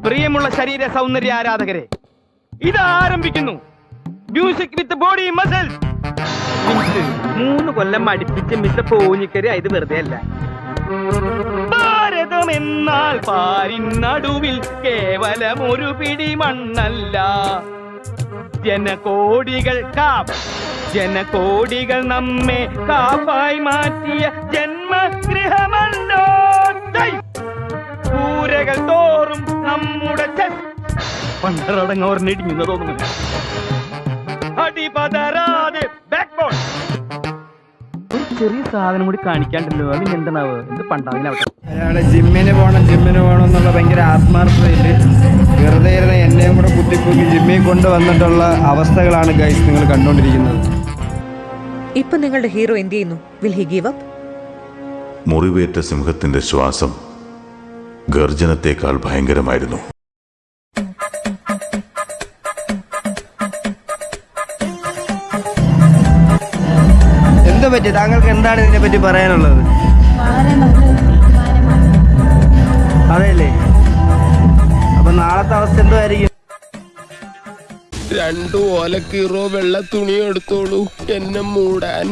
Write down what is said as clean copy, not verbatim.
പ്രിയമുള്ള ശരീര സൗന്ദര്യ ആരാധകരെ, ഇത് ആരംഭിക്കുന്നു മ്യൂസിക് വിത്ത് ബോഡി മസിൽസ്. 3 കൊല്ലം അടുപ്പിച്ച് മിസ്റ്റർ പോഞ്ഞിക്കരി ഇത് വെറുതെ അല്ല. ഭാരതം എന്നാൽ പാരിനടുവിൽ കേവലം ഒരു പിടി മണ്ണല്ല. ജനകോടികൾ നമ്മെ കാപ്പായി മാറ്റിയ ജന്മഗൃഹമല്ലോ. കൂരകൾ തോറും നമ്മുടെ പണ്ടറടങ്ങോർന്നിടിഞ്ഞു തോന്നുന്നില്ല. അടിപതരാതെ ബാക്ക്ബോൺ. ഒരു ചെറിയ സാധനം കൂടി കാണിക്കാണ്ടല്ലോ. അതിന് എന്താണാവ്? എന്ത് പണ്ടാവിനാവട്ടെ. അയാള് ജിമ്മിന് പോകണം എന്നുള്ള ഭയങ്കര ആത്മാർത്ഥതയില് വെറുതെ ഇരുന്ന എന്നെയും കൂടെ കുത്തിപ്പൊക്കി ജിമ്മിൽ കൊണ്ടുവന്നിട്ടുള്ള അവസ്ഥകളാണ് ഗൈസ് നിങ്ങൾ കണ്ടുകൊണ്ടിരിക്കുന്നത്. ഇപ്പൊ നിങ്ങളുടെ ഹീറോ എന്ത് ചെയ്യുന്നു? Will he give up? മുറിവേറ്റ സിംഹത്തിന്റെ ശ്വാസം ഗർജനത്തെക്കാൾ ഭയങ്കരമായിരുന്നു. എന്താ പറ്റി? താങ്കൾക്ക് എന്താണ് ഇതിനെ പറ്റി പറയാനുള്ളത്? അതെല്ലേ? അപ്പൊ നാളത്തെ അവസ്ഥ എന്തായിരിക്കും? 2 ഓലക്കീറോ വെള്ള തുണി എടുത്തോളൂ എന്നെ മൂടാൻ.